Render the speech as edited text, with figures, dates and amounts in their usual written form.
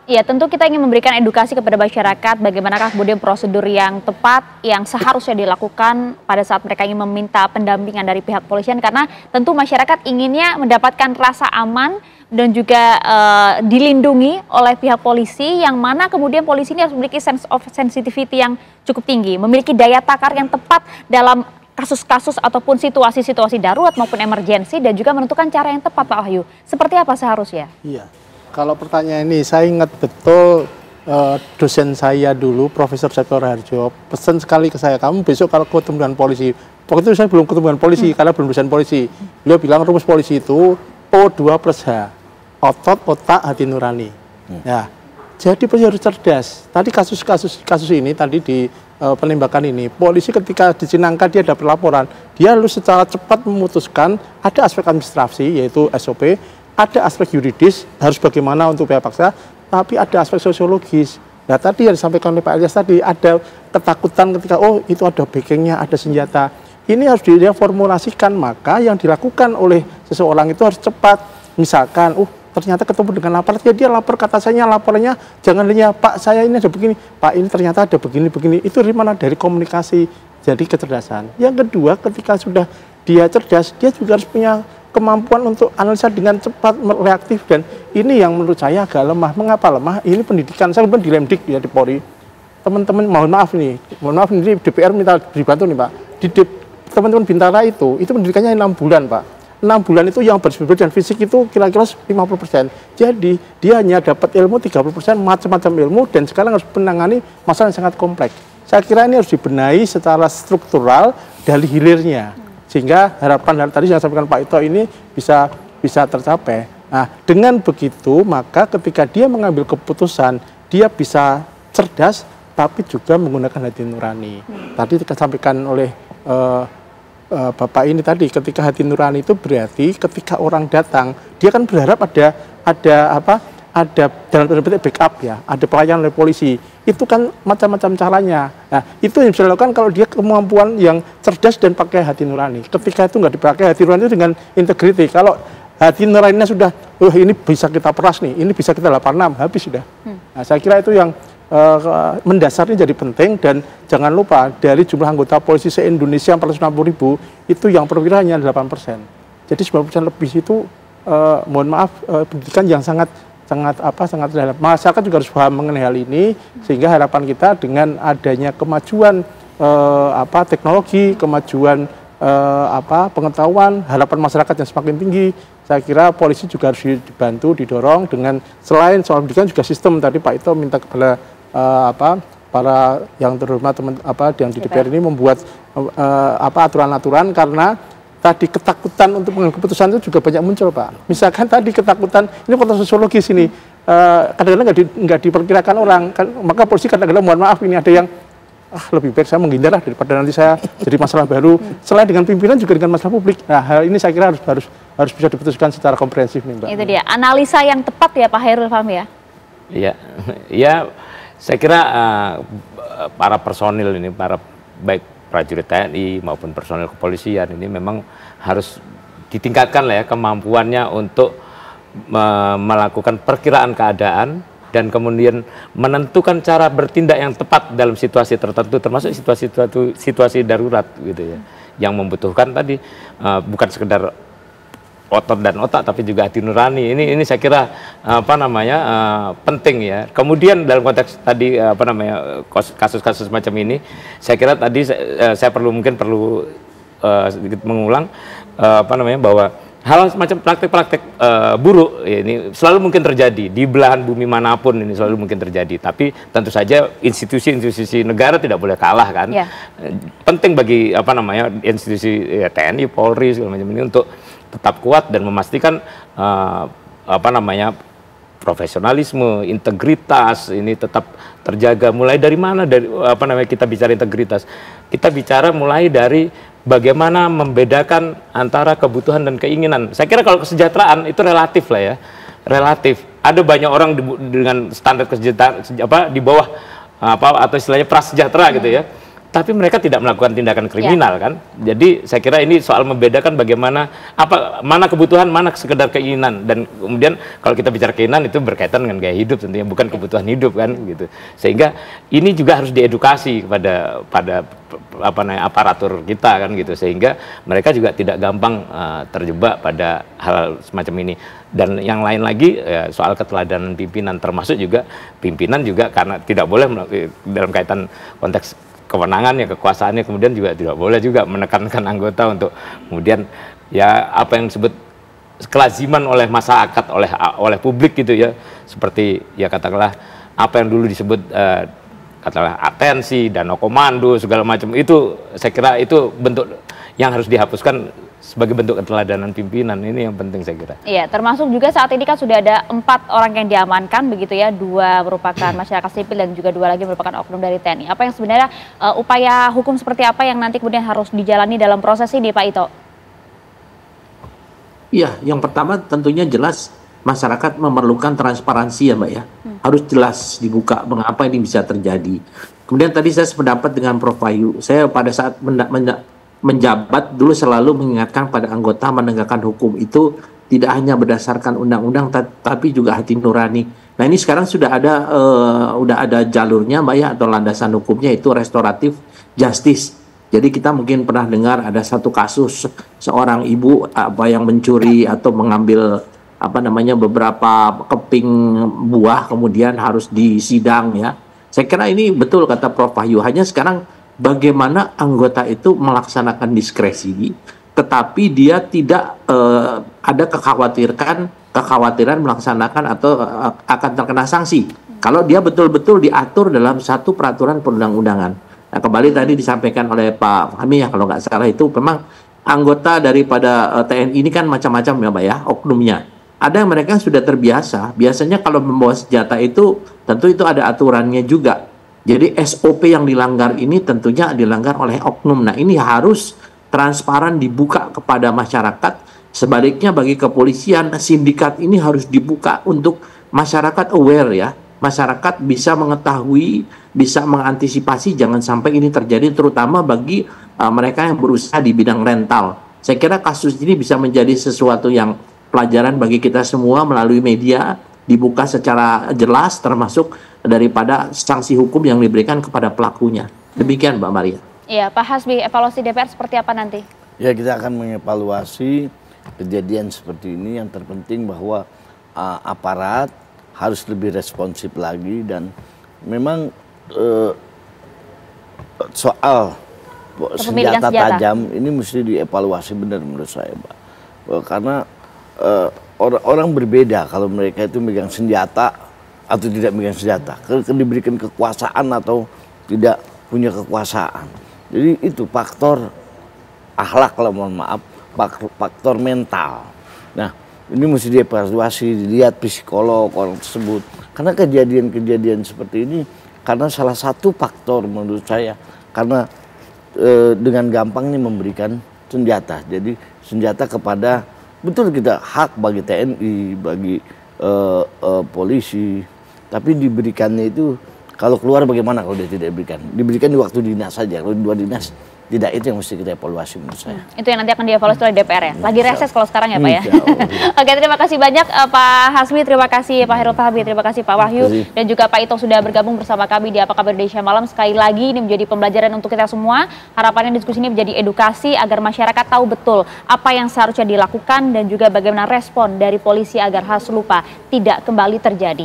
Ya, tentu kita ingin memberikan edukasi kepada masyarakat bagaimanakah kemudian prosedur yang tepat yang seharusnya dilakukan pada saat mereka ingin meminta pendampingan dari pihak polisian, karena tentu masyarakat inginnya mendapatkan rasa aman dan juga dilindungi oleh pihak polisi, yang mana kemudian polisi ini harus memiliki sense of sensitivity yang cukup tinggi, memiliki daya takar yang tepat dalam kasus-kasus ataupun situasi-situasi darurat maupun emergensi, dan juga menentukan cara yang tepat, Pak Wahyu. Seperti apa seharusnya? Iya. Kalau pertanyaan ini, saya ingat betul dosen saya dulu, Profesor Septo Raharjo, pesan sekali ke saya, kamu besok kalau ketemu dengan polisi, waktu itu saya belum ketemu dengan polisi, karena belum dosen polisi, beliau bilang rumus polisi itu O2 plus H, otot, otak, hati nurani. Ya, jadi polisi harus cerdas. Tadi kasus ini, tadi di penembakan ini, polisi ketika di Cinangka dia dapat laporan, dia harus secara cepat memutuskan, ada aspek administrasi, yaitu SOP, ada aspek yuridis, harus bagaimana untuk upaya paksa, tapi ada aspek sosiologis. Nah, tadi yang disampaikan oleh Pak Ilyas tadi, ada ketakutan ketika, oh itu ada backingnya, ada senjata. Ini harus diformulasikan, maka yang dilakukan oleh seseorang itu harus cepat. Misalkan, ternyata ketemu dengan aparat, ya dia lapor, kata saya laporannya, jangan hanya, Pak saya ini ada begini, Pak ini ternyata ada begini, itu dari mana? Dari komunikasi, jadi kecerdasan. Yang kedua, ketika sudah dia cerdas, dia juga harus punya kemampuan untuk analisa dengan cepat, reaktif, dan ini yang menurut saya agak lemah. Mengapa lemah? Ini pendidikan, saya di Lemdik ya, di Polri. Teman-teman mohon maaf ini DPR minta dibantu nih Pak. Teman-teman Bintara itu pendidikannya 6 bulan Pak. 6 bulan itu yang bersifat dan fisik itu kira-kira 50%. Jadi dia hanya dapat ilmu 30%, macam-macam ilmu, dan sekarang harus menangani masalah yang sangat kompleks. Saya kira ini harus dibenahi secara struktural dari hilirnya. Sehingga harapan tadi yang disampaikan Pak Ito ini bisa tercapai. Nah, dengan begitu maka ketika dia mengambil keputusan, dia bisa cerdas tapi juga menggunakan hati nurani. Tadi disampaikan oleh Bapak ini tadi, ketika hati nurani itu berarti ketika orang datang, dia kan berharap ada dalam tanda petik backup ya, ada pelayanan oleh polisi. Itu kan macam-macam caranya. Nah, itu yang bisa dilakukan kalau dia kemampuan yang cerdas dan pakai hati nurani. Ketika itu nggak dipakai hati nurani itu dengan integriti. Kalau hati nuraninya sudah, ini bisa kita peras nih, ini bisa kita 86, habis sudah. Nah, saya kira itu yang mendasarnya jadi penting, dan jangan lupa dari jumlah anggota polisi se-Indonesia 460.000, itu yang perwira hanya 8%. Jadi 90% lebih itu, mohon maaf, pendidikan yang sangat terhadap masyarakat juga harus paham mengenai hal ini, sehingga harapan kita dengan adanya kemajuan teknologi, kemajuan pengetahuan, harapan masyarakat yang semakin tinggi, saya kira polisi juga harus dibantu, didorong dengan selain soal pendidikan juga sistem. Tadi Pak Ito minta kepada para yang terhormat yang di DPR ini membuat aturan-aturan, karena tadi ketakutan untuk mengambil keputusan itu juga banyak muncul Pak. Misalkan tadi ketakutan, ini faktor sosiologis ini, kadang-kadang nggak diperkirakan orang, kan, maka polisi kadang-kadang mohon maaf ini ada yang lebih baik saya menghindar daripada nanti saya jadi masalah baru. Selain dengan pimpinan juga dengan masalah publik. Nah, hal ini saya kira harus bisa diputuskan secara komprehensif nih Mbak. Itu dia analisa yang tepat ya Pak Hairul Fahmi ya. Iya, ya saya kira para personil ini, para baik prajurit TNI maupun personil kepolisian ini memang harus ditingkatkan lah ya kemampuannya untuk melakukan perkiraan keadaan dan kemudian menentukan cara bertindak yang tepat dalam situasi tertentu, termasuk situasi darurat gitu ya, yang membutuhkan tadi bukan sekedar otot dan otak tapi juga hati nurani. Ini saya kira penting ya. Kemudian dalam konteks tadi kasus-kasus macam ini, saya kira tadi saya mungkin perlu sedikit mengulang bahwa hal semacam praktek-praktek buruk ya, ini selalu mungkin terjadi di belahan bumi manapun, ini selalu mungkin terjadi. Tapi tentu saja institusi-institusi negara tidak boleh kalah kan. Yeah. Penting bagi institusi ya, TNI, Polri segala macam ini untuk tetap kuat dan memastikan profesionalisme, integritas ini tetap terjaga. Mulai dari mana? Dari kita bicara integritas. Kita bicara mulai dari bagaimana membedakan antara kebutuhan dan keinginan. Saya kira kalau kesejahteraan itu relatif lah ya. Relatif. Ada banyak orang dengan standar kesejahteraan di bawah atau istilahnya prasejahtera gitu ya. tapi mereka tidak melakukan tindakan kriminal kan. Jadi saya kira ini soal membedakan bagaimana mana kebutuhan, mana sekedar keinginan, dan kemudian kalau kita bicara keinginan itu berkaitan dengan gaya hidup tentunya, bukan kebutuhan hidup kan gitu. Sehingga ini juga harus diedukasi kepada aparatur kita kan gitu, sehingga mereka juga tidak gampang terjebak pada hal semacam ini. Dan yang lain lagi soal keteladanan pimpinan, termasuk juga pimpinan juga karena tidak boleh dalam kaitan konteks kewenangannya, kekuasaannya, kemudian juga tidak boleh juga menekankan anggota untuk kemudian ya apa yang disebut kelaziman oleh masyarakat, oleh publik gitu ya, seperti ya katakanlah apa yang dulu disebut katakanlah atensi, danau komando segala macam, itu saya kira itu bentuk yang harus dihapuskan sebagai bentuk keteladanan pimpinan. Ini yang penting saya kira. Iya, termasuk juga saat ini kan sudah ada 4 orang yang diamankan begitu ya, 2 merupakan masyarakat sipil dan juga 2 lagi merupakan oknum dari TNI. Apa yang sebenarnya upaya hukum seperti apa yang nanti kemudian harus dijalani dalam proses ini, Pak Ito? Iya, yang pertama tentunya jelas masyarakat memerlukan transparansi ya Mbak ya. Harus jelas dibuka mengapa ini bisa terjadi. Kemudian tadi saya sependapat dengan Prof. Wahyu. Saya pada saat menjabat dulu selalu mengingatkan pada anggota menegakkan hukum itu tidak hanya berdasarkan undang-undang tapi juga hati nurani. Nah ini sekarang sudah ada jalurnya Mbak ya, atau landasan hukumnya, itu restoratif justice. Jadi kita mungkin pernah dengar ada satu kasus seorang ibu yang mencuri atau mengambil beberapa keping buah kemudian harus disidang ya. Saya kira ini betul kata Prof. Wahyu, hanya sekarang bagaimana anggota itu melaksanakan diskresi, tetapi dia tidak ada kekhawatiran melaksanakan atau akan terkena sanksi. Kalau dia betul-betul diatur dalam satu peraturan perundang-undangan. Nah, kembali tadi disampaikan oleh Pak Fahmi ya, kalau nggak salah itu memang anggota daripada TNI ini kan macam-macam ya Mbak ya, oknumnya. Ada yang mereka sudah terbiasa, biasanya kalau membawa senjata itu tentu itu ada aturannya juga. Jadi SOP yang dilanggar ini tentunya dilanggar oleh oknum. Nah ini harus transparan dibuka kepada masyarakat. Sebaliknya bagi kepolisian, sindikat ini harus dibuka untuk masyarakat aware ya. Masyarakat bisa mengetahui, bisa mengantisipasi jangan sampai ini terjadi, terutama bagi mereka yang berusaha di bidang rental. Saya kira kasus ini bisa menjadi sesuatu yang pelajaran bagi kita semua melalui media, dibuka secara jelas termasuk daripada sanksi hukum yang diberikan kepada pelakunya. Demikian Mbak Maria. Iya, Pak Hasbi, evaluasi DPR seperti apa nanti? Ya, kita akan mengevaluasi kejadian seperti ini. Yang terpenting bahwa aparat harus lebih responsif lagi, dan memang soal senjata tajam ini mesti dievaluasi benar menurut saya, Pak. Karena orang berbeda kalau mereka itu megang senjata atau tidak megang senjata, diberikan kekuasaan atau tidak punya kekuasaan. Jadi itu faktor akhlak, kalau mohon maaf, faktor mental. Nah, ini mesti dievaluasi, dilihat psikolog orang tersebut. Karena kejadian-kejadian seperti ini karena salah satu faktor menurut saya, karena dengan gampang ini memberikan senjata. Jadi senjata kepada, betul kita hak bagi TNI, bagi polisi, tapi diberikannya itu kalau keluar bagaimana kalau dia tidak diberikan? Diberikan di waktu dinas saja, kalau di luar dinas tidak, itu yang mesti kita evaluasi menurut saya. Itu yang nanti akan dievaluasi oleh DPR ya? Lagi reses kalau sekarang ya Pak ya? Oke, terima kasih banyak Pak Hasbi, terima kasih Pak Hairul Fahmi, terima kasih Pak Wahyu, dan juga Pak Ito sudah bergabung bersama kami di Apa Kabar Indonesia Malam. Sekali lagi ini menjadi pembelajaran untuk kita semua. Harapannya diskusi ini menjadi edukasi agar masyarakat tahu betul apa yang seharusnya dilakukan dan juga bagaimana respon dari polisi agar hal serupa tidak kembali terjadi.